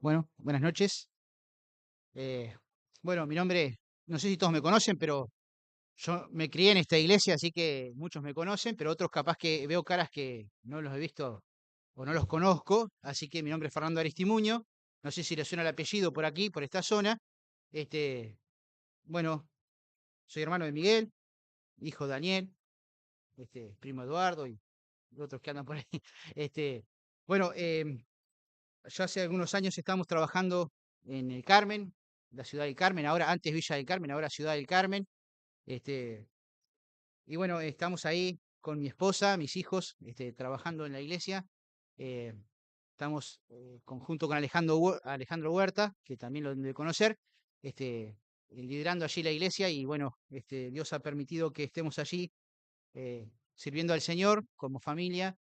Bueno, buenas noches. Eh, bueno, mi nombre, no sé si todos me conocen, pero yo me crié en esta iglesia, así que muchos me conocen, pero otros capaz que veo caras que no los he visto o no los conozco. Así que mi nombre es Fernando Aristimuño. No sé si le suena el apellido por aquí, por esta zona. Este, bueno, soy hermano de Miguel, hijo de Daniel, primo Eduardo y otros que andan por ahí. Este, bueno, ya hace algunos años estamos trabajando en el Carmen, la ciudad del Carmen, ahora antes Villa del Carmen, ahora Ciudad del Carmen. Este, y bueno, estamos ahí con mi esposa, mis hijos, trabajando en la iglesia. Eh, estamos conjunto con Alejandro Huerta, que también lo deben de conocer, liderando allí la iglesia y bueno, Dios ha permitido que estemos allí sirviendo al Señor como familia.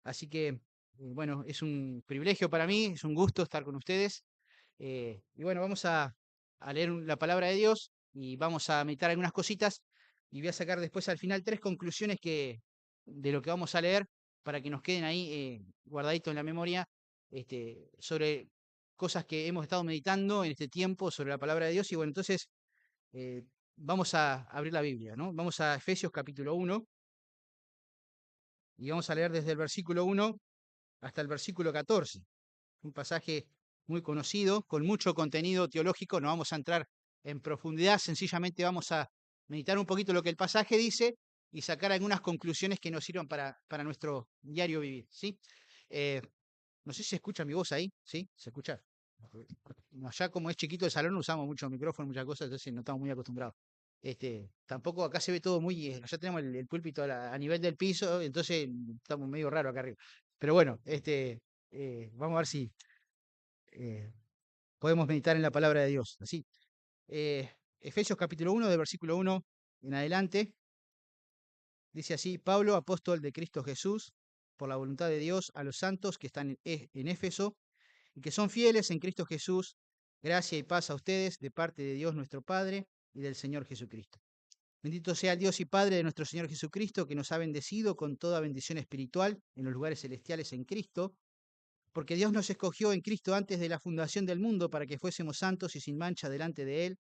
Así que, bueno, es un privilegio para mí, es un gusto estar con ustedes. Y bueno, vamos a leer la palabra de Dios y vamos a meditar algunas cositas y voy a sacar después al final tres conclusiones de lo que vamos a leer para que nos queden ahí guardaditos en la memoria sobre cosas que hemos estado meditando en este tiempo sobre la palabra de Dios. Y bueno, entonces eh, vamos a abrir la Biblia, ¿no? Vamos a Efesios capítulo 1 y vamos a leer desde el versículo 1 hasta el versículo 14. Un pasaje muy conocido, con mucho contenido teológico. No vamos a entrar en profundidad, sencillamente vamos a meditar un poquito lo que el pasaje dice y sacar algunas conclusiones que nos sirvan para nuestro diario vivir, ¿sí? Eh, no sé si se escucha mi voz ahí, ¿sí? ¿Se escucha? Allá como es chiquito el salón usamos mucho micrófono, muchas cosas, entonces no estamos muy acostumbrados. Tampoco acá se ve todo muy, allá tenemos el púlpito a nivel del piso, entonces estamos medio raro acá arriba. Pero bueno, vamos a ver si eh, podemos meditar en la palabra de Dios. Así, Efesios capítulo 1, del versículo 1 en adelante, dice así: Pablo, apóstol de Cristo Jesús, por la voluntad de Dios, a los santos que están en Éfeso y que son fieles en Cristo Jesús, gracia y paz a ustedes de parte de Dios nuestro Padre y del Señor Jesucristo. Bendito sea el Dios y Padre de nuestro Señor Jesucristo, que nos ha bendecido con toda bendición espiritual en los lugares celestiales en Cristo, porque Dios nos escogió en Cristo antes de la fundación del mundo para que fuésemos santos y sin mancha delante de Él.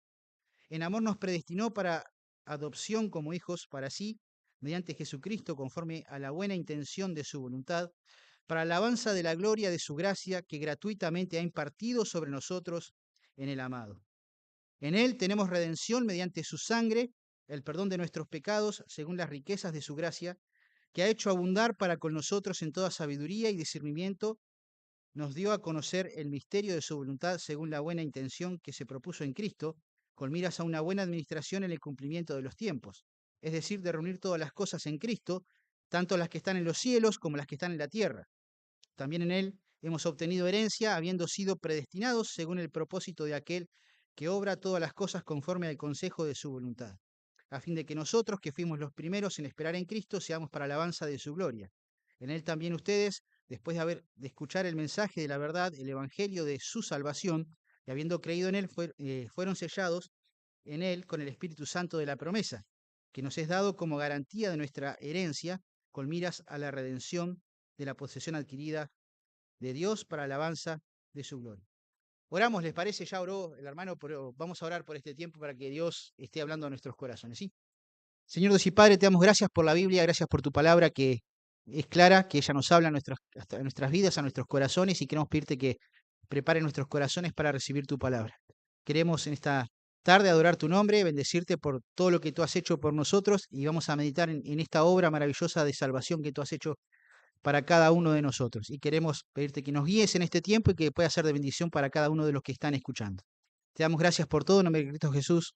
En amor nos predestinó para adopción como hijos para sí, mediante Jesucristo, conforme a la buena intención de su voluntad, para alabanza de la gloria de su gracia que gratuitamente ha impartido sobre nosotros en el amado. En Él tenemos redención mediante su sangre, el perdón de nuestros pecados, según las riquezas de su gracia, que ha hecho abundar para con nosotros en toda sabiduría y discernimiento, nos dio a conocer el misterio de su voluntad según la buena intención que se propuso en Cristo, con miras a una buena administración en el cumplimiento de los tiempos, es decir, de reunir todas las cosas en Cristo, tanto las que están en los cielos como las que están en la tierra. También en Él hemos obtenido herencia, habiendo sido predestinados según el propósito de aquel que obra todas las cosas conforme al consejo de su voluntad, a fin de que nosotros, que fuimos los primeros en esperar en Cristo, seamos para alabanza de su gloria. En Él también ustedes, después de escuchar el mensaje de la verdad, el evangelio de su salvación, y habiendo creído en Él, fueron sellados en Él con el Espíritu Santo de la promesa, que nos es dado como garantía de nuestra herencia, con miras a la redención de la posesión adquirida de Dios para alabanza de su gloria. Oramos, ¿les parece? Ya oró el hermano, pero vamos a orar por este tiempo para que Dios esté hablando a nuestros corazones, ¿sí? Señor Dios y Padre, te damos gracias por la Biblia, gracias por tu palabra que es clara, que ella nos habla a nuestras vidas, a nuestros corazones, y queremos pedirte que prepare nuestros corazones para recibir tu palabra. Queremos en esta tarde adorar tu nombre, bendecirte por todo lo que tú has hecho por nosotros y vamos a meditar en esta obra maravillosa de salvación que tú has hecho para cada uno de nosotros. Y queremos pedirte que nos guíes en este tiempo y que pueda ser de bendición para cada uno de los que están escuchando. Te damos gracias por todo, en nombre de Cristo Jesús.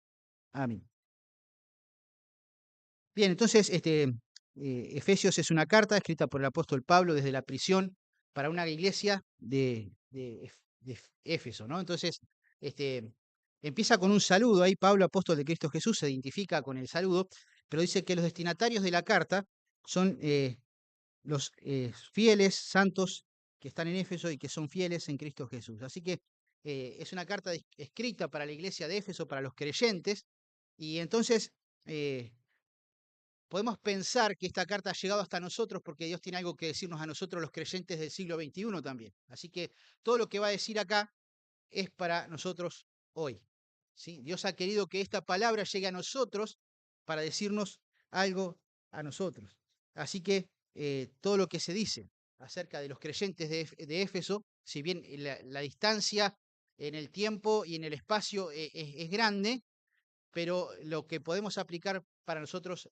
Amén. Bien, entonces, Efesios es una carta escrita por el apóstol Pablo desde la prisión para una iglesia de Éfeso, ¿no? Entonces, este, empieza con un saludo. Ahí Pablo, apóstol de Cristo Jesús, se identifica con el saludo, pero dice que los destinatarios de la carta son los fieles santos que están en Éfeso y que son fieles en Cristo Jesús. Así que es una carta escrita para la iglesia de Éfeso, para los creyentes, y entonces podemos pensar que esta carta ha llegado hasta nosotros porque Dios tiene algo que decirnos a nosotros los creyentes del siglo XXI también. Así que todo lo que va a decir acá es para nosotros hoy. ¿Sí? Dios ha querido que esta palabra llegue a nosotros para decirnos algo a nosotros. Así que todo lo que se dice acerca de los creyentes de Éfeso, si bien la distancia en el tiempo y en el espacio es grande, pero lo que podemos aplicar para nosotros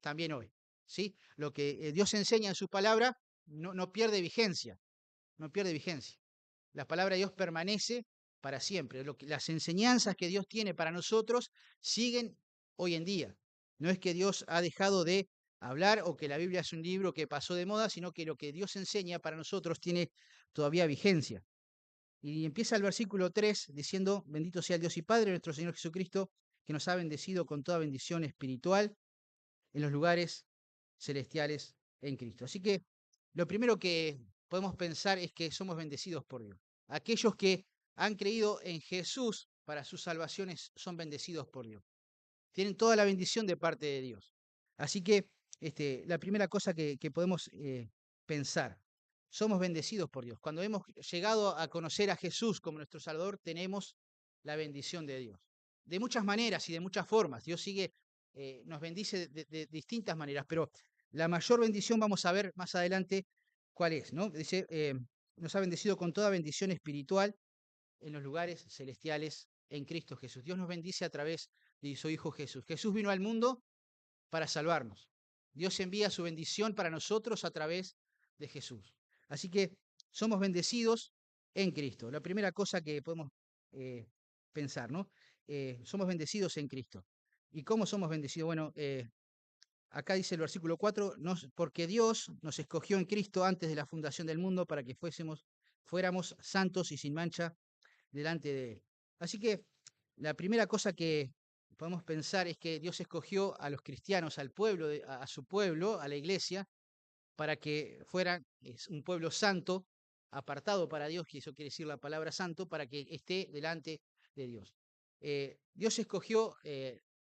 también hoy. ¿Sí? Lo que Dios enseña en su palabra no pierde vigencia, no pierde vigencia. La palabra de Dios permanece para siempre. Las enseñanzas que Dios tiene para nosotros siguen hoy en día. No es que Dios ha dejado de hablar o que la Biblia es un libro que pasó de moda, sino que lo que Dios enseña para nosotros tiene todavía vigencia. Y empieza el versículo 3 diciendo, bendito sea el Dios y Padre de nuestro Señor Jesucristo, que nos ha bendecido con toda bendición espiritual en los lugares celestiales en Cristo. Así que lo primero que podemos pensar es que somos bendecidos por Dios. Aquellos que han creído en Jesús para sus salvaciones son bendecidos por Dios. Tienen toda la bendición de parte de Dios. Así que la primera cosa que podemos pensar, somos bendecidos por Dios. Cuando hemos llegado a conocer a Jesús como nuestro Salvador, tenemos la bendición de Dios. De muchas maneras y de muchas formas. Dios nos bendice de distintas maneras, pero la mayor bendición vamos a ver más adelante cuál es, ¿no? Dice, nos ha bendecido con toda bendición espiritual en los lugares celestiales en Cristo Jesús. Dios nos bendice a través de su Hijo Jesús. Jesús vino al mundo para salvarnos. Dios envía su bendición para nosotros a través de Jesús. Así que somos bendecidos en Cristo. La primera cosa que podemos pensar, ¿no? Somos bendecidos en Cristo. ¿Y cómo somos bendecidos? Bueno, acá dice el versículo 4, porque Dios nos escogió en Cristo antes de la fundación del mundo para que fuéramos santos y sin mancha delante de Él. Así que la primera cosa que podemos pensar es que Dios escogió a los cristianos, al pueblo, a su pueblo, a la iglesia, para que fueran un pueblo santo, apartado para Dios, y eso quiere decir la palabra santo, para que esté delante de Dios. Dios escogió,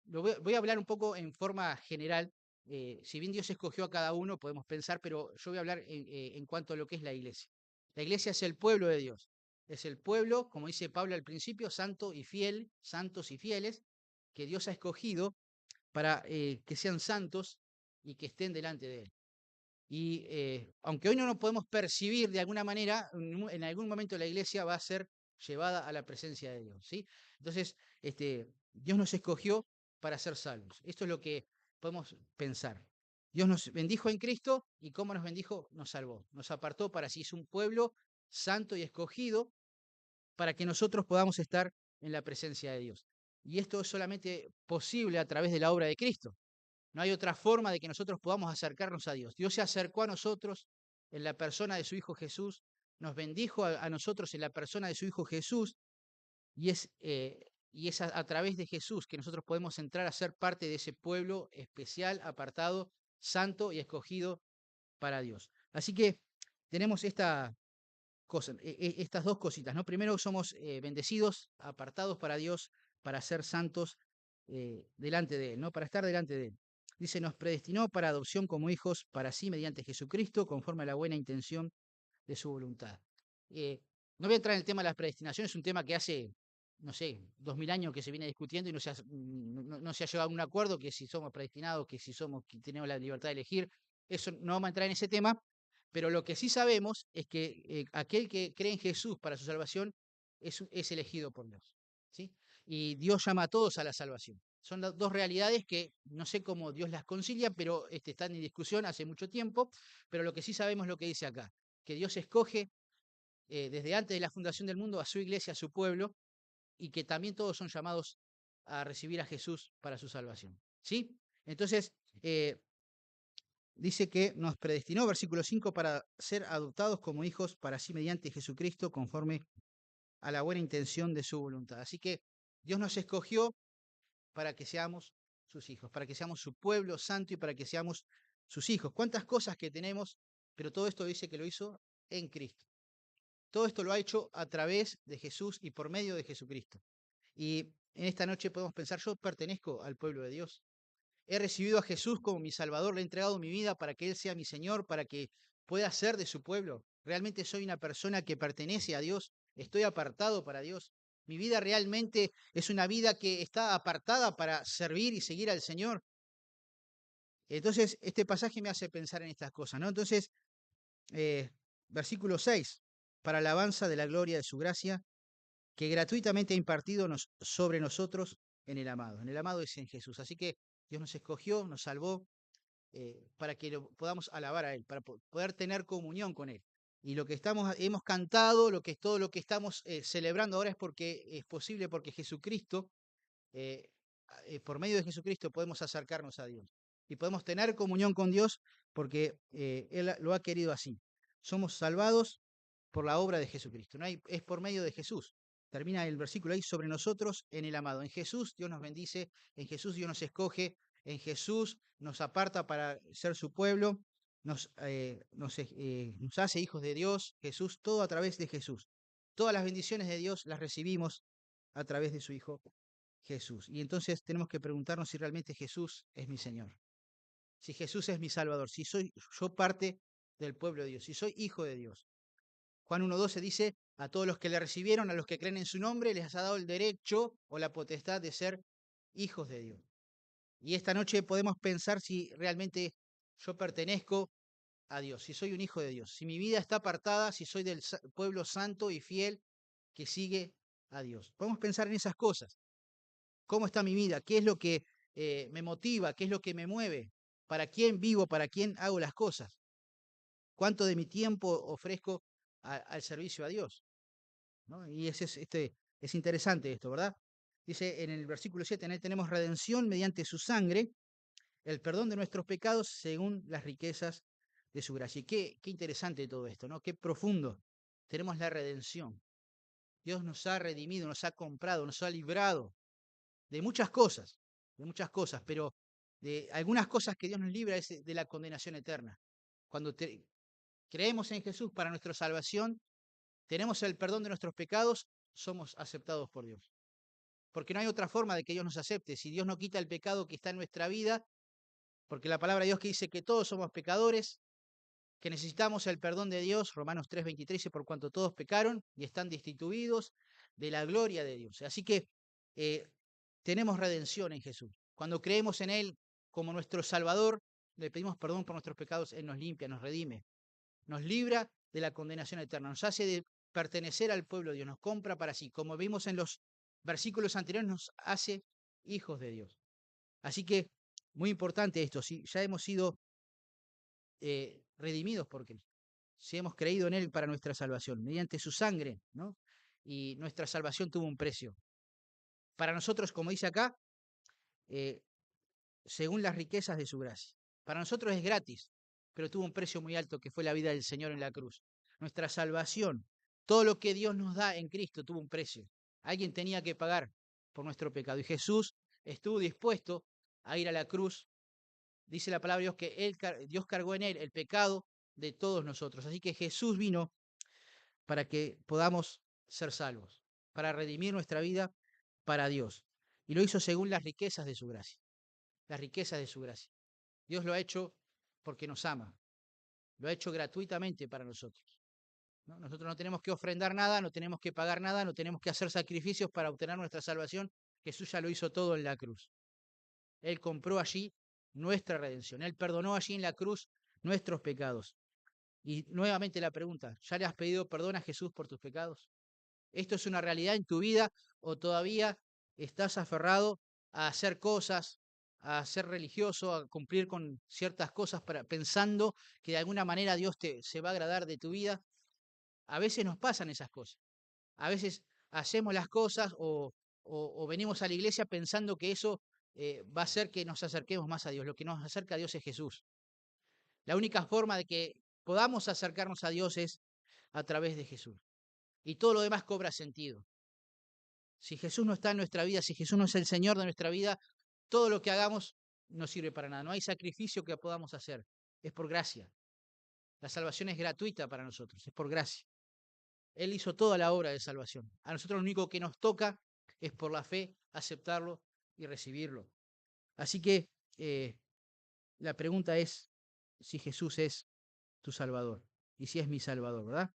voy a hablar un poco en forma general, si bien Dios escogió a cada uno, podemos pensar, pero yo voy a hablar en cuanto a lo que es la iglesia. La iglesia es el pueblo de Dios, es el pueblo, como dice Pablo al principio, santo y fiel, santos y fieles, que Dios ha escogido para que sean santos y que estén delante de Él. Y aunque hoy no nos podemos percibir de alguna manera, en algún momento la iglesia va a ser llevada a la presencia de Dios, ¿sí? Entonces, Dios nos escogió para ser salvos. Esto es lo que podemos pensar. Dios nos bendijo en Cristo y cómo nos bendijo, nos salvó. Nos apartó para sí, es un pueblo santo y escogido para que nosotros podamos estar en la presencia de Dios. Y esto es solamente posible a través de la obra de Cristo. No hay otra forma de que nosotros podamos acercarnos a Dios. Dios se acercó a nosotros en la persona de su Hijo Jesús, nos bendijo a nosotros en la persona de su Hijo Jesús, y es a través de Jesús que nosotros podemos entrar a ser parte de ese pueblo especial, apartado, santo y escogido para Dios. Así que tenemos estas dos cositas, ¿no? Primero somos bendecidos, apartados para Dios, para ser santos delante de Él, ¿no? Para estar delante de Él. Dice, nos predestinó para adopción como hijos para sí mediante Jesucristo, conforme a la buena intención de su voluntad. No voy a entrar en el tema de la predestinación, es un tema que hace, no sé, 2000 años que se viene discutiendo y no se ha llegado a un acuerdo, que si somos predestinados, que tenemos la libertad de elegir. Eso no vamos a entrar en ese tema, pero lo que sí sabemos es que aquel que cree en Jesús para su salvación es elegido por Dios, ¿sí? Y Dios llama a todos a la salvación. Son las dos realidades que no sé cómo Dios las concilia, pero están en discusión hace mucho tiempo, pero lo que sí sabemos es lo que dice acá, que Dios escoge desde antes de la fundación del mundo a su iglesia, a su pueblo, y que también todos son llamados a recibir a Jesús para su salvación, ¿sí? Entonces, dice que nos predestinó, versículo 5, para ser adoptados como hijos para sí mediante Jesucristo, conforme a la buena intención de su voluntad. Así que Dios nos escogió para que seamos sus hijos, para que seamos su pueblo santo y para que seamos sus hijos. ¿Cuántas cosas que tenemos? Pero todo esto dice que lo hizo en Cristo. Todo esto lo ha hecho a través de Jesús y por medio de Jesucristo. Y en esta noche podemos pensar, yo pertenezco al pueblo de Dios. he recibido a Jesús como mi Salvador, le he entregado mi vida para que Él sea mi Señor, para que pueda ser de su pueblo. ¿Realmente soy una persona que pertenece a Dios? ¿Estoy apartado para Dios? Mi vida realmente es una vida que está apartada para servir y seguir al Señor. Entonces, este pasaje me hace pensar en estas cosas, ¿no? Entonces, eh, versículo 6, para alabanza de la gloria de su gracia, que gratuitamente ha impartido sobre nosotros en el amado. En el amado es en Jesús. Así que Dios nos escogió, nos salvó, para que lo podamos alabar a Él, para poder tener comunión con Él. Y lo que hemos cantado, todo lo que estamos celebrando ahora es porque es posible porque Jesucristo, eh, por medio de Jesucristo podemos acercarnos a Dios. Y podemos tener comunión con Dios porque Él lo ha querido así. Somos salvados por la obra de Jesucristo. ¿No? Es por medio de Jesús. Termina el versículo ahí, sobre nosotros en el amado. En Jesús Dios nos bendice, en Jesús Dios nos escoge, en Jesús nos aparta para ser su pueblo, nos hace hijos de Dios. Jesús, todo a través de Jesús. Todas las bendiciones de Dios las recibimos a través de su Hijo Jesús. Y entonces tenemos que preguntarnos si realmente Jesús es mi Señor, si Jesús es mi Salvador, si soy yo parte del pueblo de Dios, si soy hijo de Dios. Juan 1:12 dice, a todos los que le recibieron, a los que creen en su nombre, les ha dado el derecho o la potestad de ser hijos de Dios. Y esta noche podemos pensar si realmente yo pertenezco a Dios, si soy un hijo de Dios, si mi vida está apartada, si soy del pueblo santo y fiel que sigue a Dios. Podemos pensar en esas cosas. ¿Cómo está mi vida? ¿Qué es lo que me motiva? ¿Qué es lo que me mueve? ¿Para quién vivo? ¿Para quién hago las cosas? ¿Cuánto de mi tiempo ofrezco al servicio a Dios? ¿No? Y es interesante esto, ¿verdad? Dice en el versículo 7, en él tenemos redención mediante su sangre, el perdón de nuestros pecados según las riquezas de su gracia. Y qué interesante todo esto, ¿no? Qué profundo. Tenemos la redención. Dios nos ha redimido, nos ha comprado, nos ha librado de muchas cosas, pero de algunas cosas que Dios nos libra es de la condenación eterna. Cuando creemos en Jesús para nuestra salvación, tenemos el perdón de nuestros pecados, somos aceptados por Dios. Porque no hay otra forma de que Dios nos acepte. Si Dios no quita el pecado que está en nuestra vida, porque la palabra de Dios que dice que todos somos pecadores, que necesitamos el perdón de Dios, Romanos 3:23, dice, por cuanto todos pecaron y están destituidos de la gloria de Dios. Así que eh, tenemos redención en Jesús. Cuando creemos en Él como nuestro Salvador, le pedimos perdón por nuestros pecados, Él nos limpia, nos redime, nos libra de la condenación eterna, nos hace de pertenecer al pueblo de Dios, nos compra para sí. Como vimos en los versículos anteriores, nos hace hijos de Dios. Así que, muy importante esto, si ya hemos sido redimidos por Cristo, si hemos creído en Él para nuestra salvación, mediante su sangre, ¿no? Y nuestra salvación tuvo un precio. Para nosotros, como dice acá, eh, según las riquezas de su gracia. Para nosotros es gratis, pero tuvo un precio muy alto que fue la vida del Señor en la cruz. Nuestra salvación, todo lo que Dios nos da en Cristo tuvo un precio. Alguien tenía que pagar por nuestro pecado y Jesús estuvo dispuesto a ir a la cruz. Dice la palabra de Dios que Dios cargó en él el pecado de todos nosotros. Así que Jesús vino para que podamos ser salvos, para redimir nuestra vida para Dios. Y lo hizo según las riquezas de su gracia. Las riquezas de su gracia. Dios lo ha hecho porque nos ama. Lo ha hecho gratuitamente para nosotros. ¿No? Nosotros no tenemos que ofrendar nada, no tenemos que pagar nada, no tenemos que hacer sacrificios para obtener nuestra salvación. Jesús ya lo hizo todo en la cruz. Él compró allí nuestra redención. Él perdonó allí en la cruz nuestros pecados. Y nuevamente la pregunta, ¿ya le has pedido perdón a Jesús por tus pecados? ¿Esto es una realidad en tu vida o todavía estás aferrado a hacer cosas, a ser religioso, a cumplir con ciertas cosas pensando que de alguna manera Dios se va a agradar de tu vida? A veces nos pasan esas cosas. A veces hacemos las cosas o venimos a la iglesia pensando que eso va a hacer que nos acerquemos más a Dios. Lo que nos acerca a Dios es Jesús. La única forma de que podamos acercarnos a Dios es a través de Jesús. Y todo lo demás cobra sentido. Si Jesús no está en nuestra vida, si Jesús no es el Señor de nuestra vida, todo lo que hagamos no sirve para nada. No hay sacrificio que podamos hacer. Es por gracia. La salvación es gratuita para nosotros. Es por gracia. Él hizo toda la obra de salvación. A nosotros lo único que nos toca es por la fe aceptarlo y recibirlo. Así que eh, la pregunta es si Jesús es tu Salvador y si es mi Salvador, ¿verdad?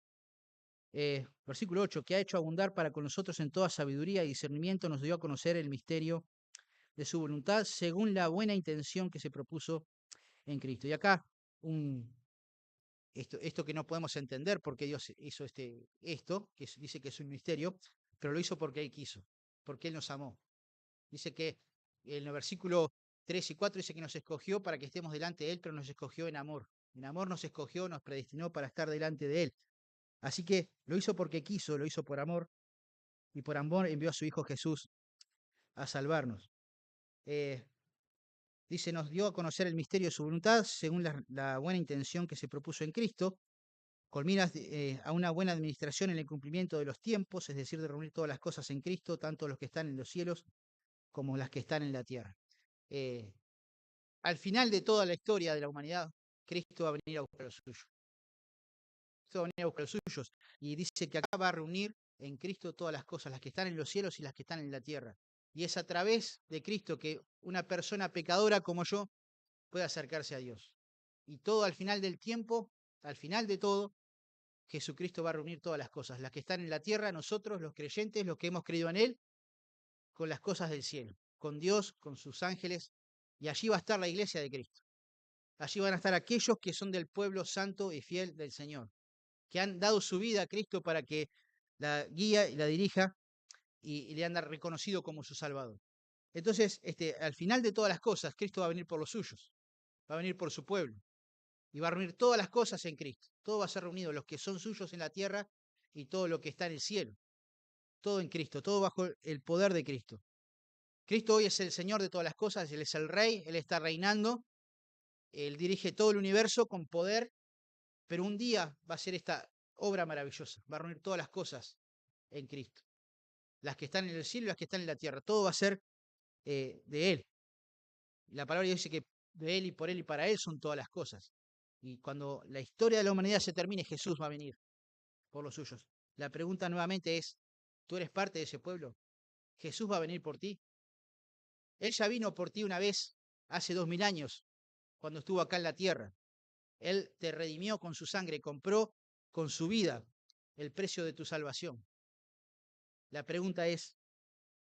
Versículo 8, que ha hecho abundar para con nosotros en toda sabiduría y discernimiento, nos dio a conocer el misterio de su voluntad según la buena intención que se propuso en Cristo. Y acá esto que no podemos entender por qué Dios hizo esto, que dice que es un misterio, pero lo hizo porque Él quiso, porque Él nos amó. Dice que en el versículo 3 y 4 dice que nos escogió para que estemos delante de Él, pero nos escogió en amor. En amor nos escogió, nos predestinó para estar delante de Él. Así que lo hizo porque quiso, lo hizo por amor, y por amor envió a su Hijo Jesús a salvarnos. Eh, Dice, nos dio a conocer el misterio de su voluntad según la buena intención que se propuso en Cristo, con miras a una buena administración en el cumplimiento de los tiempos, es decir, de reunir todas las cosas en Cristo, tanto los que están en los cielos como las que están en la tierra. Eh, Al final de toda la historia de la humanidad, Cristo va a venir a buscar a los suyos. Cristo va a venir a buscar a los suyos. Y dice que acá va a reunir en Cristo todas las cosas, las que están en los cielos y las que están en la tierra. Y es a través de Cristo que una persona pecadora como yo puede acercarse a Dios. Y todo al final del tiempo, al final de todo, Jesucristo va a reunir todas las cosas, las que están en la tierra, nosotros, los creyentes, los que hemos creído en Él, con las cosas del cielo, con Dios, con sus ángeles, y allí va a estar la iglesia de Cristo. Allí van a estar aquellos que son del pueblo santo y fiel del Señor, que han dado su vida a Cristo para que la guía y la dirija y le han reconocido como su Salvador. Entonces, al final de todas las cosas, Cristo va a venir por los suyos, va a venir por su pueblo y va a reunir todas las cosas en Cristo. Todo va a ser reunido, los que son suyos en la tierra y todo lo que está en el cielo. Todo en Cristo, todo bajo el poder de Cristo. Cristo hoy es el Señor de todas las cosas, Él es el Rey, Él está reinando, Él dirige todo el universo con poder, pero un día va a ser esta obra maravillosa, va a reunir todas las cosas en Cristo. Las que están en el cielo y las que están en la tierra, todo va a ser de Él. La palabra dice que de Él y por Él y para Él son todas las cosas. Y cuando la historia de la humanidad se termine, Jesús va a venir por los suyos. La pregunta nuevamente es, ¿tú eres parte de ese pueblo? ¿Jesús va a venir por ti? Él ya vino por ti una vez, hace 2000 años, cuando estuvo acá en la tierra. Él te redimió con su sangre, compró con su vida el precio de tu salvación. La pregunta es,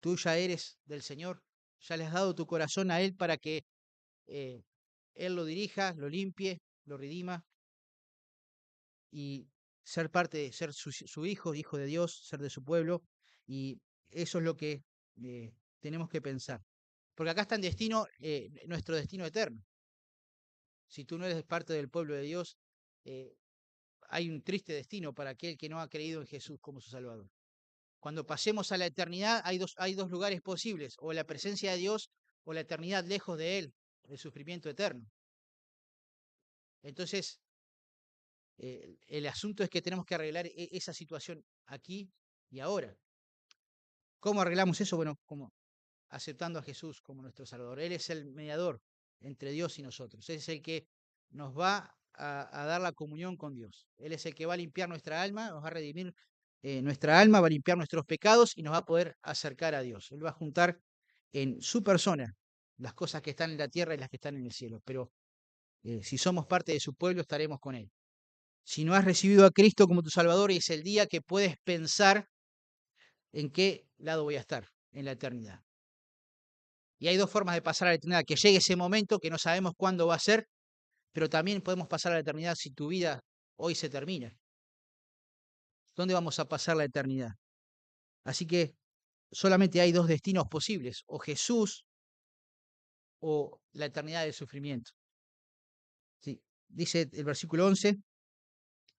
¿tú ya eres del Señor? ¿Ya le has dado tu corazón a Él para que eh, Él lo dirija, lo limpie, lo redima y ser parte de ser su hijo, hijo de Dios, ser de su pueblo? Y eso es lo que tenemos que pensar. Porque acá está en destino, nuestro destino eterno. Si tú no eres parte del pueblo de Dios, eh, hay un triste destino para aquel que no ha creído en Jesús como su Salvador. Cuando pasemos a la eternidad, hay dos lugares posibles, o la presencia de Dios o la eternidad lejos de Él, el sufrimiento eterno. Entonces, el asunto es que tenemos que arreglar esa situación aquí y ahora. ¿Cómo arreglamos eso? Bueno, como aceptando a Jesús como nuestro Salvador. Él es el mediador entre Dios y nosotros. Él es el que nos va a dar la comunión con Dios. Él es el que va a limpiar nuestra alma, nos va a redimir nuestra alma, va a limpiar nuestros pecados y nos va a poder acercar a Dios. Él va a juntar en su persona las cosas que están en la tierra y las que están en el cielo. Pero si somos parte de su pueblo, estaremos con Él. Si no has recibido a Cristo como tu Salvador, es el día que puedes pensar en qué lado voy a estar en la eternidad. Y hay dos formas de pasar a la eternidad, que llegue ese momento que no sabemos cuándo va a ser, pero también podemos pasar a la eternidad si tu vida hoy se termina. ¿Dónde vamos a pasar la eternidad? Así que solamente hay dos destinos posibles, o Jesús o la eternidad del sufrimiento. Sí. Dice el versículo 11,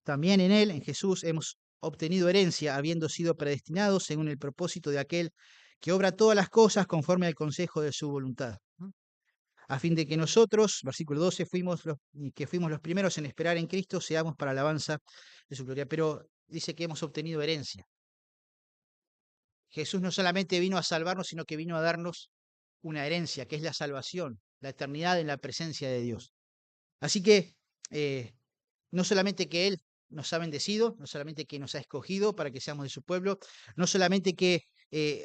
también en Él, en Jesús, hemos obtenido herencia, habiendo sido predestinados según el propósito de aquel que obra todas las cosas conforme al consejo de su voluntad. A fin de que nosotros, versículo 12, fuimos los primeros en esperar en Cristo, seamos para alabanza de su gloria. Pero dice que hemos obtenido herencia. Jesús no solamente vino a salvarnos, sino que vino a darnos una herencia, que es la salvación, la eternidad en la presencia de Dios. Así que no solamente que Él nos ha bendecido, no solamente que nos ha escogido para que seamos de su pueblo, no solamente que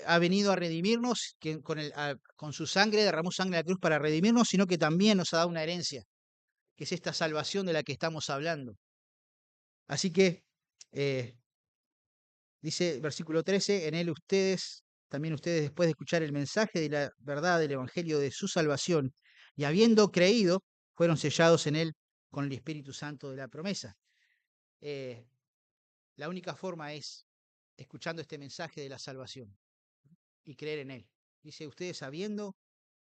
ha venido a redimirnos, que con su sangre derramó sangre en la cruz para redimirnos, sino que también nos ha dado una herencia, que es esta salvación de la que estamos hablando. Así que, dice versículo 13, en él ustedes, también ustedes después de escuchar el mensaje de la verdad del Evangelio de su salvación, y habiendo creído, fueron sellados en él con el Espíritu Santo de la promesa. Eh, la única forma es escuchando este mensaje de la salvación y creer en él. Dice, ustedes habiendo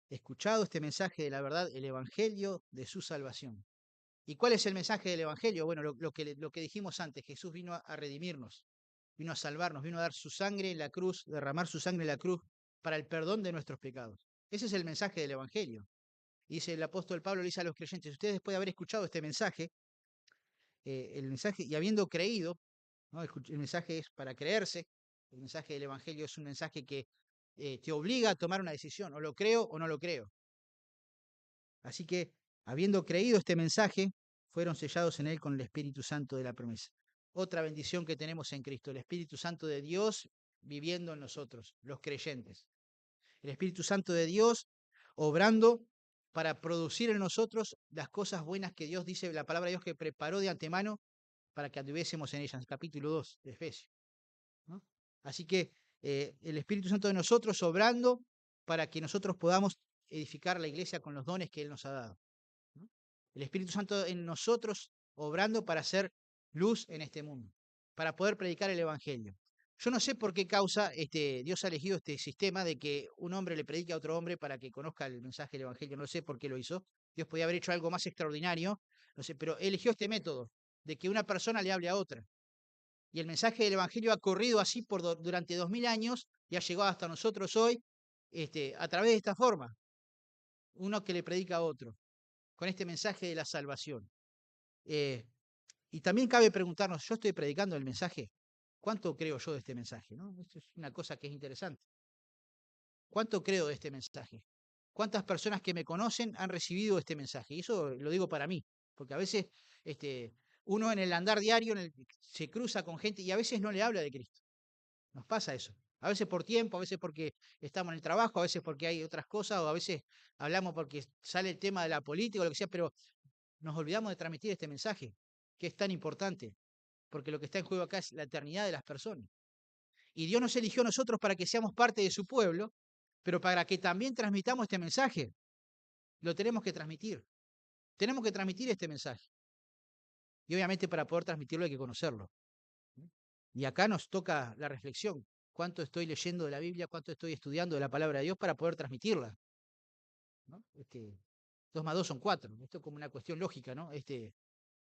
escuchado este mensaje de la verdad, el Evangelio de su salvación. ¿Y cuál es el mensaje del Evangelio? Bueno, lo que dijimos antes, Jesús vino a redimirnos, vino a salvarnos, vino a dar su sangre en la cruz, derramar su sangre en la cruz para el perdón de nuestros pecados. Ese es el mensaje del Evangelio. Y dice el apóstol Pablo, le dice a los creyentes, ustedes después de haber escuchado este mensaje, el mensaje y habiendo creído, ¿no? El mensaje es para creerse, el mensaje del Evangelio es un mensaje que te obliga a tomar una decisión, o lo creo o no lo creo. Así que, habiendo creído este mensaje, fueron sellados en él con el Espíritu Santo de la promesa. Otra bendición que tenemos en Cristo, el Espíritu Santo de Dios viviendo en nosotros, los creyentes. El Espíritu Santo de Dios obrando para producir en nosotros las cosas buenas que Dios dice, la palabra de Dios que preparó de antemano para que anduviésemos en ellas, capítulo 2 de Efesios, ¿no? Así que el Espíritu Santo de nosotros obrando para que nosotros podamos edificar la iglesia con los dones que Él nos ha dado, ¿no? El Espíritu Santo en nosotros obrando para hacer luz en este mundo, para poder predicar el Evangelio. Yo no sé por qué causa Dios ha elegido este sistema de que un hombre le predique a otro hombre para que conozca el mensaje del Evangelio. No sé por qué lo hizo. Dios podía haber hecho algo más extraordinario, no sé, pero eligió este método de que una persona le hable a otra. Y el mensaje del Evangelio ha corrido así durante 2000 años y ha llegado hasta nosotros hoy a través de esta forma. Uno que le predica a otro, con este mensaje de la salvación. Eh, y también cabe preguntarnos, ¿yo estoy predicando el mensaje? ¿Cuánto creo yo de este mensaje? ¿No? Esto es una cosa que es interesante. ¿Cuánto creo de este mensaje? ¿Cuántas personas que me conocen han recibido este mensaje? Y eso lo digo para mí, porque a veces uno en el andar diario se cruza con gente y a veces no le habla de Cristo. Nos pasa eso. A veces por tiempo, a veces porque estamos en el trabajo, a veces porque hay otras cosas, o a veces hablamos porque sale el tema de la política o lo que sea, pero nos olvidamos de transmitir este mensaje, que es tan importante, porque lo que está en juego acá es la eternidad de las personas. Y Dios nos eligió a nosotros para que seamos parte de su pueblo, pero para que también transmitamos este mensaje, lo tenemos que transmitir. Tenemos que transmitir este mensaje. Y obviamente para poder transmitirlo hay que conocerlo. Y acá nos toca la reflexión. ¿Cuánto estoy leyendo de la Biblia? ¿Cuánto estoy estudiando de la palabra de Dios para poder transmitirla? ¿No? 2 más 2 son 4. Esto es como una cuestión lógica, ¿no?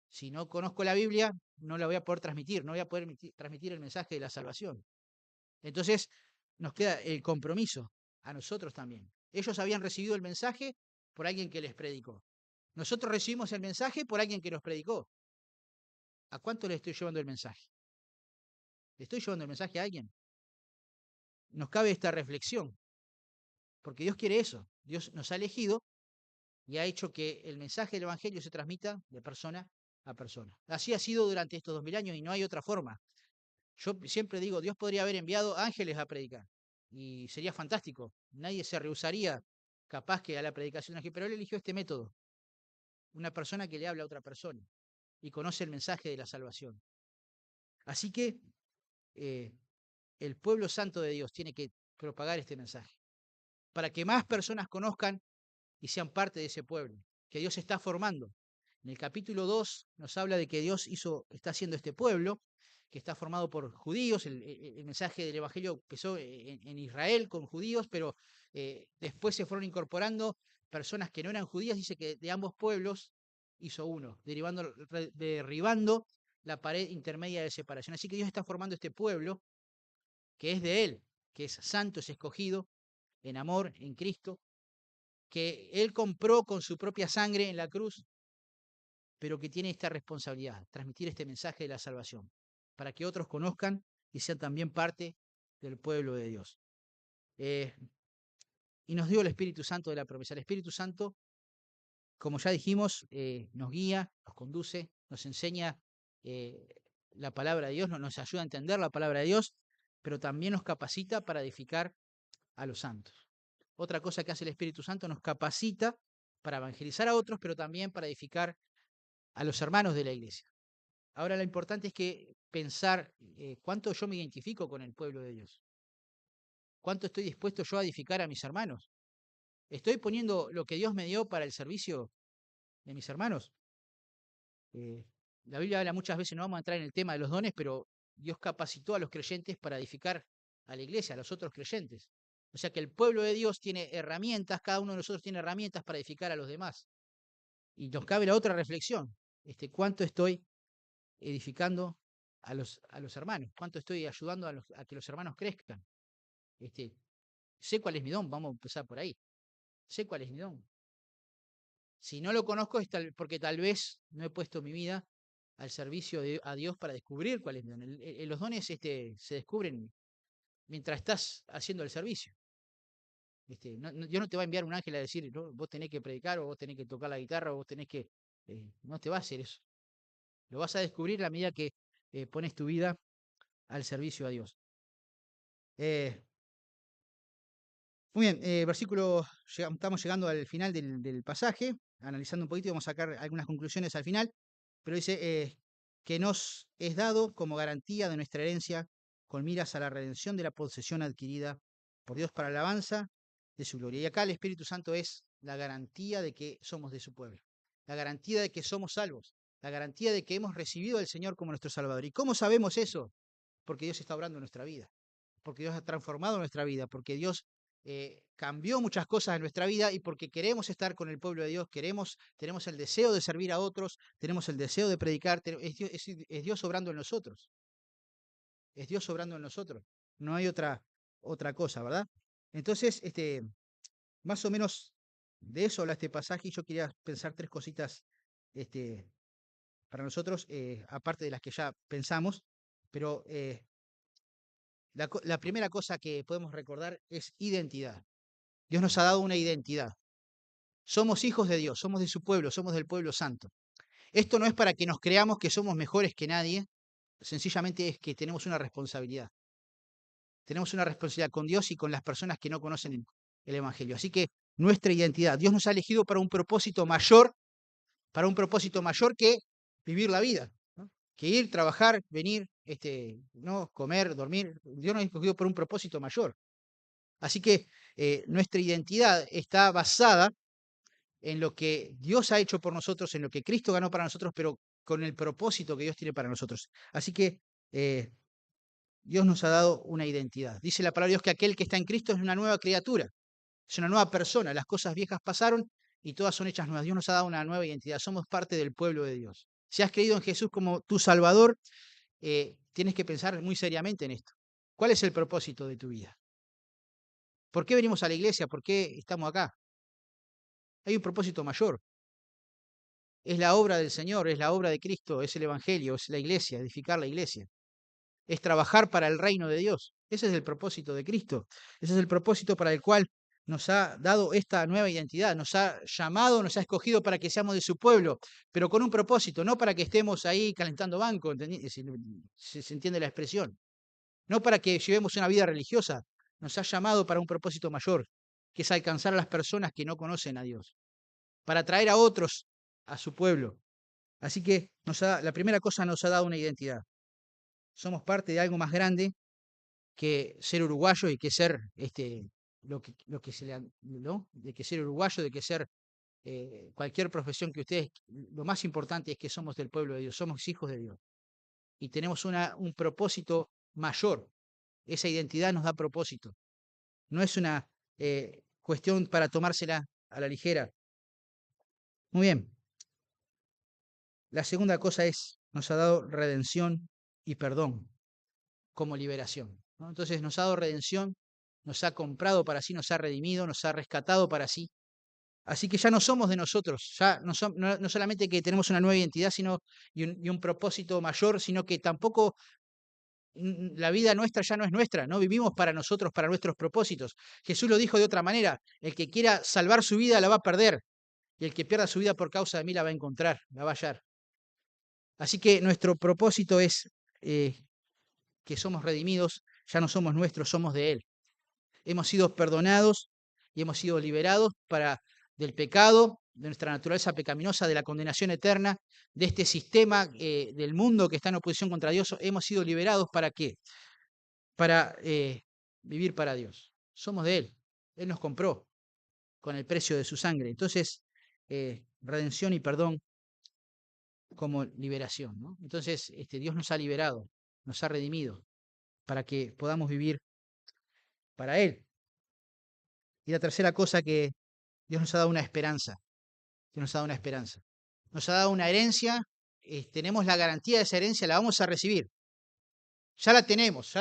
Si no conozco la Biblia, no la voy a poder transmitir, no voy a poder transmitir el mensaje de la salvación. Entonces, nos queda el compromiso a nosotros también. Ellos habían recibido el mensaje por alguien que les predicó. Nosotros recibimos el mensaje por alguien que nos predicó. ¿A cuánto le estoy llevando el mensaje? ¿Le estoy llevando el mensaje a alguien? Nos cabe esta reflexión, porque Dios quiere eso. Dios nos ha elegido y ha hecho que el mensaje del Evangelio se transmita de persona a persona. Así ha sido durante estos 2000 años y no hay otra forma. Yo siempre digo, Dios podría haber enviado ángeles a predicar y sería fantástico. Nadie se rehusaría capaz que a la predicación de ángel, pero él eligió este método. Una persona que le habla a otra persona y conoce el mensaje de la salvación. Así que el pueblo santo de Dios tiene que propagar este mensaje para que más personas conozcan y sean parte de ese pueblo que Dios está formando. En el capítulo 2 nos habla de que Dios está haciendo este pueblo que está formado por judíos. El mensaje del Evangelio empezó en Israel con judíos, pero después se fueron incorporando personas que no eran judías. Dice que de ambos pueblos hizo uno, derribando la pared intermedia de separación. Así que Dios está formando este pueblo que es de Él, que es santo, es escogido en amor, en Cristo, que Él compró con su propia sangre en la cruz, pero que tiene esta responsabilidad, transmitir este mensaje de la salvación, para que otros conozcan y sean también parte del pueblo de Dios. Y nos dio el Espíritu Santo de la promesa. El Espíritu Santo, como ya dijimos, nos guía, nos conduce, nos enseña la palabra de Dios, nos ayuda a entender la palabra de Dios. pero también nos capacita para edificar a los santos. Otra cosa que hace el Espíritu Santo, nos capacita para evangelizar a otros, pero también para edificar a los hermanos de la iglesia. Ahora lo importante es que pensar cuánto yo me identifico con el pueblo de Dios. ¿Cuánto estoy dispuesto yo a edificar a mis hermanos? ¿Estoy poniendo lo que Dios me dio para el servicio de mis hermanos? La Biblia habla muchas veces, no vamos a entrar en el tema de los dones, pero Dios capacitó a los creyentes para edificar a la iglesia, a los otros creyentes. O sea que el pueblo de Dios tiene herramientas, cada uno de nosotros tiene herramientas para edificar a los demás. Y nos cabe la otra reflexión, ¿cuánto estoy edificando a los hermanos? ¿Cuánto estoy ayudando a que los hermanos crezcan? Sé cuál es mi don, vamos a empezar por ahí. Sé cuál es mi don. Si no lo conozco es porque tal vez no he puesto mi vida al servicio a Dios para descubrir cuál es mi don. Los dones se descubren mientras estás haciendo el servicio. Dios no te va a enviar un ángel a decir, no, vos tenés que predicar, o vos tenés que tocar la guitarra, o vos tenés que... no te va a hacer eso. Lo vas a descubrir a medida que pones tu vida al servicio a Dios. Muy bien, estamos llegando al final del pasaje, analizando un poquito, vamos a sacar algunas conclusiones al final, pero dice que nos es dado como garantía de nuestra herencia con miras a la redención de la posesión adquirida por Dios para alabanza de su gloria. Y acá el Espíritu Santo es la garantía de que somos de su pueblo, la garantía de que somos salvos, la garantía de que hemos recibido al Señor como nuestro Salvador. ¿Y cómo sabemos eso? Porque Dios está obrando en nuestra vida, porque Dios ha transformado nuestra vida, porque Dios cambió muchas cosas en nuestra vida, y porque queremos estar con el pueblo de Dios, tenemos el deseo de servir a otros, tenemos el deseo de predicar, es Dios obrando en nosotros. Es Dios obrando en nosotros. No hay otra cosa, ¿verdad? Entonces, más o menos de eso habla este pasaje, y yo quería pensar tres cositas para nosotros, aparte de las que ya pensamos, pero la primera cosa que podemos recordar es identidad. Dios nos ha dado una identidad. Somos hijos de Dios, somos de su pueblo, somos del pueblo santo. Esto no es para que nos creamos que somos mejores que nadie, sencillamente es que tenemos una responsabilidad. Tenemos una responsabilidad con Dios y con las personas que no conocen el Evangelio. Así que nuestra identidad, Dios nos ha elegido para un propósito mayor que vivir la vida, ¿no? Que ir, trabajar, venir, no comer, dormir. Dios nos ha escogido por un propósito mayor. Así que nuestra identidad está basada en lo que Dios ha hecho por nosotros, en lo que Cristo ganó para nosotros, pero con el propósito que Dios tiene para nosotros. Así que Dios nos ha dado una identidad. Dice la palabra de Dios que aquel que está en Cristo es una nueva criatura, es una nueva persona. Las cosas viejas pasaron y todas son hechas nuevas. Dios nos ha dado una nueva identidad. Somos parte del pueblo de Dios. Si has creído en Jesús como tu Salvador, tienes que pensar muy seriamente en esto. ¿Cuál es el propósito de tu vida? ¿Por qué venimos a la iglesia? ¿Por qué estamos acá? Hay un propósito mayor. Es la obra del Señor, es la obra de Cristo, es el Evangelio, es la iglesia, edificar la iglesia. Es trabajar para el reino de Dios. Ese es el propósito de Cristo. Ese es el propósito para el cual nos ha dado esta nueva identidad. Nos ha llamado, nos ha escogido para que seamos de su pueblo, pero con un propósito, no para que estemos ahí calentando banco, se entiende la expresión. No para que llevemos una vida religiosa. Nos ha llamado para un propósito mayor, que es alcanzar a las personas que no conocen a Dios, para traer a otros a su pueblo. Así que la primera cosa, nos ha dado una identidad. Somos parte de algo más grande que ser uruguayo y que ser lo que se le ¿no? De que ser uruguayo, de que ser cualquier profesión que ustedes. Lo más importante es que somos del pueblo de Dios, somos hijos de Dios y tenemos un propósito mayor. Esa identidad nos da propósito. No es una cuestión para tomársela a la ligera. Muy bien. La segunda cosa nos ha dado redención y perdón como liberación, ¿no? Entonces nos ha dado redención, nos ha comprado para sí, nos ha redimido, nos ha rescatado para sí. Así que ya no somos de nosotros, ya no solamente que tenemos una nueva identidad y un propósito mayor, sino que tampoco la vida nuestra ya no es nuestra, no vivimos para nosotros, para nuestros propósitos. Jesús lo dijo de otra manera: el que quiera salvar su vida la va a perder, y el que pierda su vida por causa de mí la va a encontrar, la va a hallar. Así que nuestro propósito es que somos redimidos, Ya no somos nuestros, somos de Él. Hemos sido perdonados y hemos sido liberados del pecado, de nuestra naturaleza pecaminosa, de la condenación eterna, de este sistema del mundo que está en oposición contra Dios. Hemos sido liberados ¿para qué? Para vivir para Dios. Somos de Él. Él nos compró con el precio de su sangre. Entonces, redención y perdón como liberación, ¿no? Entonces, Dios nos ha liberado, nos ha redimido para que podamos vivir para Él. Y la tercera cosa, que Dios nos ha dado una esperanza. Dios nos ha dado una esperanza. Nos ha dado una herencia, tenemos la garantía de esa herencia, la vamos a recibir. Ya la tenemos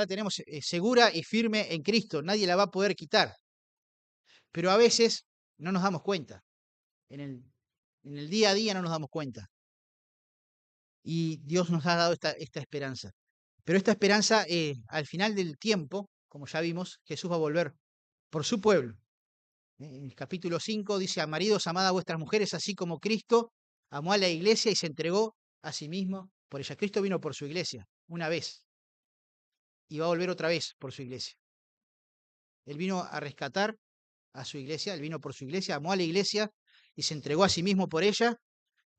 segura y firme en Cristo, nadie la va a poder quitar. Pero a veces no nos damos cuenta, en el día a día no nos damos cuenta. Y Dios nos ha dado esta esperanza. Pero esta esperanza, al final del tiempo, como ya vimos, Jesús va a volver por su pueblo. En el capítulo 5 dice: a maridos, amad a vuestras mujeres, así como Cristo amó a la iglesia y se entregó a sí mismo por ella. Cristo vino por su iglesia una vez y va a volver otra vez por su iglesia. Él vino a rescatar a su iglesia, él vino por su iglesia, amó a la iglesia y se entregó a sí mismo por ella.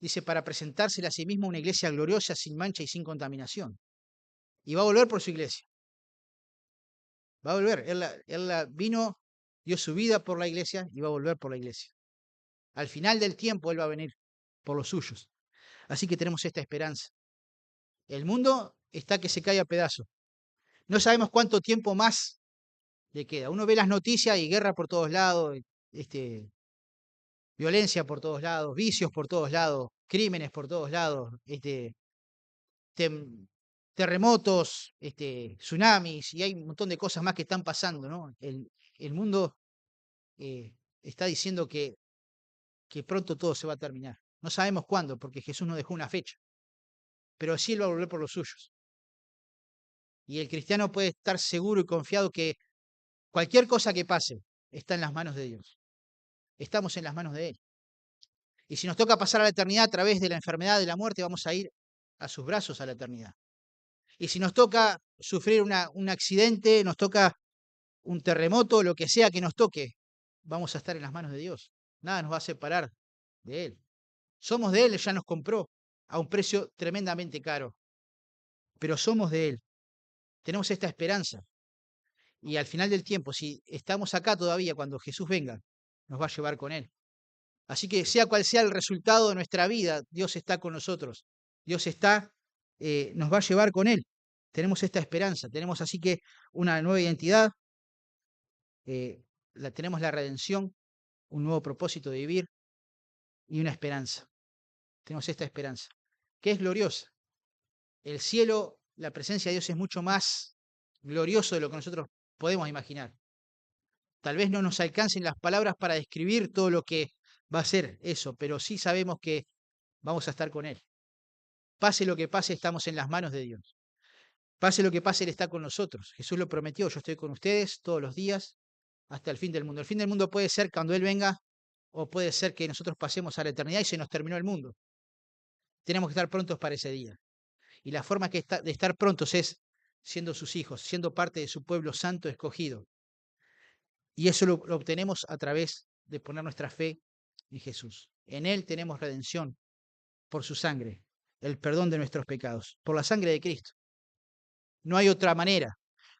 Dice, para presentársela a sí mismo una iglesia gloriosa, sin mancha y sin contaminación. Y va a volver por su iglesia. Va a volver. Él vino, dio su vida por la iglesia y va a volver por la iglesia. Al final del tiempo Él va a venir por los suyos. Así que tenemos esta esperanza. El mundo está que se cae a pedazos. No sabemos cuánto tiempo más le queda. Uno ve las noticias y guerra por todos lados, violencia por todos lados, vicios por todos lados, crímenes por todos lados, terremotos, tsunamis, y hay un montón de cosas más que están pasando, ¿no? El mundo está diciendo que pronto todo se va a terminar. No sabemos cuándo, porque Jesús no dejó una fecha, pero sí Él va a volver por los suyos. Y el cristiano puede estar seguro y confiado que cualquier cosa que pase está en las manos de Dios. Estamos en las manos de Él. Y si nos toca pasar a la eternidad a través de la enfermedad, de la muerte, vamos a ir a sus brazos a la eternidad. Y si nos toca sufrir un accidente, nos toca un terremoto, lo que sea que nos toque, vamos a estar en las manos de Dios. Nada nos va a separar de Él. Somos de Él, Él ya nos compró a un precio tremendamente caro. Pero somos de Él. Tenemos esta esperanza. Y al final del tiempo, si estamos acá todavía, cuando Jesús venga, nos va a llevar con Él. Así que sea cual sea el resultado de nuestra vida, Dios está con nosotros. Dios nos va a llevar con Él. Tenemos esta esperanza. Tenemos así que una nueva identidad. Tenemos la redención, un nuevo propósito de vivir y una esperanza. Tenemos esta esperanza, que es gloriosa. El cielo, la presencia de Dios es mucho más glorioso de lo que nosotros podemos imaginar. Tal vez no nos alcancen las palabras para describir todo lo que va a ser eso, pero sí sabemos que vamos a estar con Él. Pase lo que pase, estamos en las manos de Dios. Pase lo que pase, Él está con nosotros. Jesús lo prometió: yo estoy con ustedes todos los días hasta el fin del mundo. El fin del mundo puede ser cuando Él venga, o puede ser que nosotros pasemos a la eternidad y se nos terminó el mundo. Tenemos que estar prontos para ese día. Y la forma de estar prontos es siendo sus hijos, siendo parte de su pueblo santo escogido. Y eso lo obtenemos a través de poner nuestra fe en Jesús. En Él tenemos redención por su sangre, el perdón de nuestros pecados, por la sangre de Cristo. No hay otra manera,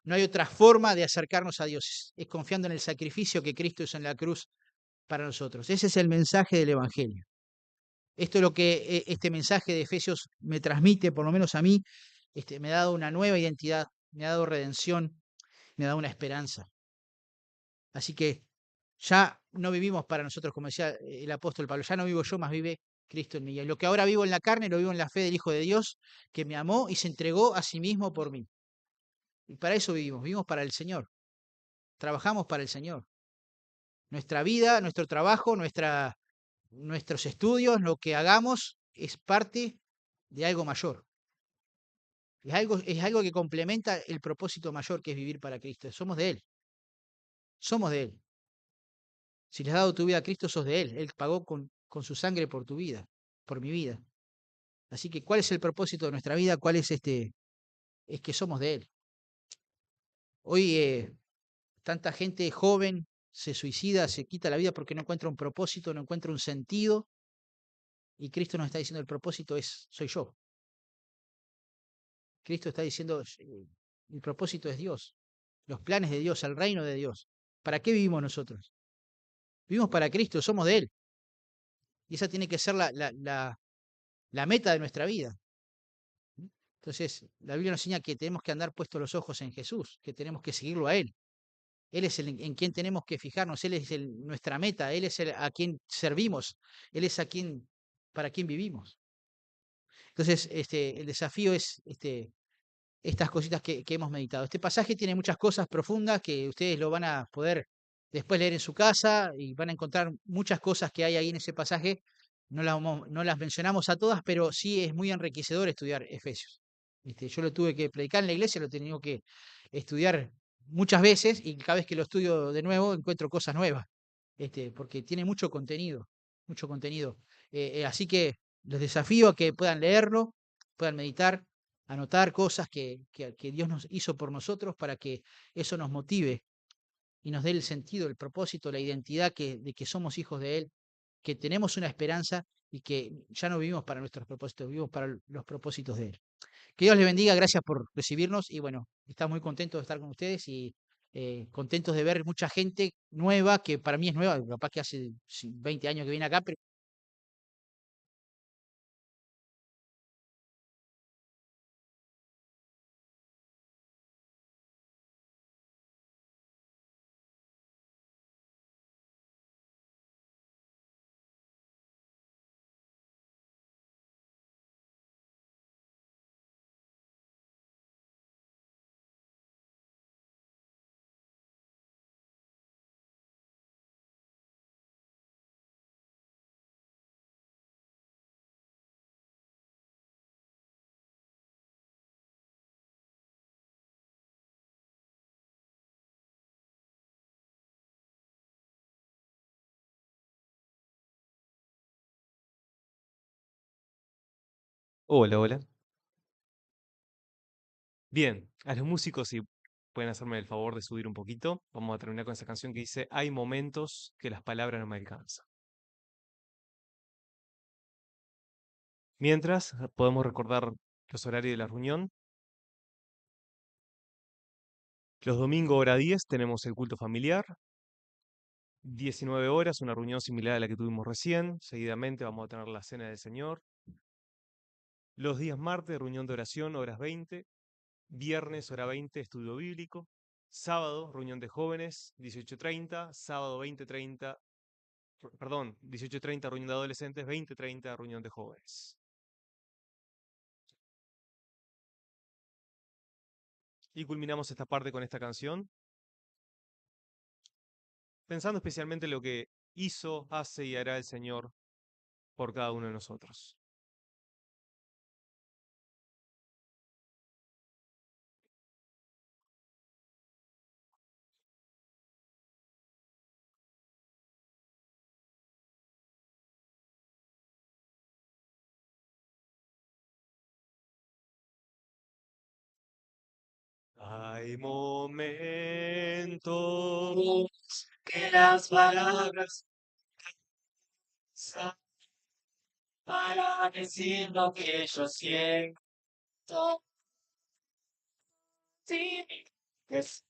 no hay otra forma de acercarnos a Dios. Es confiando en el sacrificio que Cristo hizo en la cruz para nosotros. Ese es el mensaje del Evangelio. Esto es lo que este mensaje de Efesios me transmite, por lo menos a mí. Me ha dado una nueva identidad, me ha dado redención, me ha dado una esperanza. Así que ya no vivimos para nosotros, como decía el apóstol Pablo, ya no vivo yo, más vive Cristo en mí. Y lo que ahora vivo en la carne, lo vivo en la fe del Hijo de Dios, que me amó y se entregó a sí mismo por mí. Y para eso vivimos para el Señor. Trabajamos para el Señor. Nuestra vida, nuestro trabajo, nuestros estudios, lo que hagamos es parte de algo mayor. Es algo que complementa el propósito mayor, que es vivir para Cristo. Somos de Él. Somos de Él. Si le has dado tu vida a Cristo, sos de Él. Él pagó con su sangre por tu vida, por mi vida. Así que, ¿cuál es el propósito de nuestra vida? ¿Cuál es Es que somos de Él. Hoy tanta gente joven se suicida, se quita la vida porque no encuentra un propósito, no encuentra un sentido. Y Cristo nos está diciendo el propósito soy yo. Cristo está diciendo el propósito es Dios, los planes de Dios, el reino de Dios. ¿Para qué vivimos nosotros? Vivimos para Cristo, somos de Él. Y esa tiene que ser la meta de nuestra vida. Entonces, la Biblia nos enseña que tenemos que andar puestos los ojos en Jesús, que tenemos que seguirlo a Él. Él es el en quien tenemos que fijarnos, Él es nuestra meta, Él es a quien servimos, Él es para quien vivimos. Entonces, el desafío es estas cositas que hemos meditado. Este pasaje tiene muchas cosas profundas que ustedes lo van a poder después leer en su casa y van a encontrar muchas cosas que hay ahí en ese pasaje. No las mencionamos a todas, pero sí es muy enriquecedor estudiar Efesios. Yo lo tuve que predicar en la iglesia, lo he tenido que estudiar muchas veces y cada vez que lo estudio de nuevo encuentro cosas nuevas, porque tiene mucho contenido, mucho contenido. Así que los desafío a que puedan leerlo, puedan meditar, anotar cosas que Dios nos hizo por nosotros para que eso nos motive y nos dé el sentido, el propósito, la identidad de que somos hijos de Él, que tenemos una esperanza y que ya no vivimos para nuestros propósitos, vivimos para los propósitos de Él. Que Dios les bendiga, gracias por recibirnos y bueno, estamos muy contentos de estar con ustedes y contentos de ver mucha gente nueva, que para mí es nueva, capaz que hace 20 años que viene acá, pero Hola, hola. Bien, a los músicos, si pueden hacerme el favor de subir un poquito, vamos a terminar con esa canción que dice, hay momentos que las palabras no me alcanzan. Mientras, podemos recordar los horarios de la reunión. Los domingos, hora 10, tenemos el culto familiar. 19 horas, una reunión similar a la que tuvimos recién. Seguidamente vamos a tener la cena del Señor. Los días martes, reunión de oración, horas 20. Viernes, hora 20, estudio bíblico. Sábado, reunión de jóvenes, 18:30. Sábado, 20:30. Perdón, 18:30 reunión de adolescentes, 20:30 reunión de jóvenes. Y culminamos esta parte con esta canción, pensando especialmente en lo que hizo, hace y hará el Señor por cada uno de nosotros. Hay momentos que las palabras son para decir lo que yo siento. Sí, es-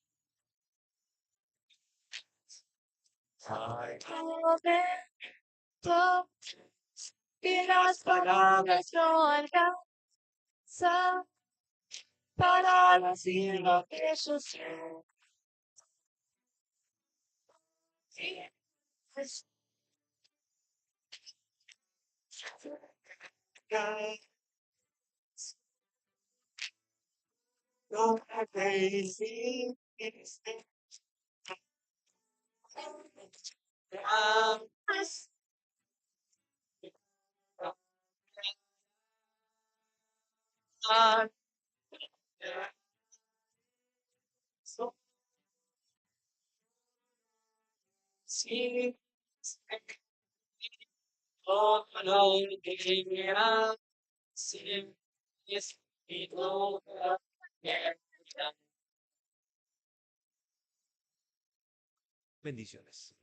hay momentos que las palabras no alcanzan para decir lo que yo siento. It's not crazy. It's so sweet. Oh, no, yeah, see, yes, it all, yeah. Bendiciones.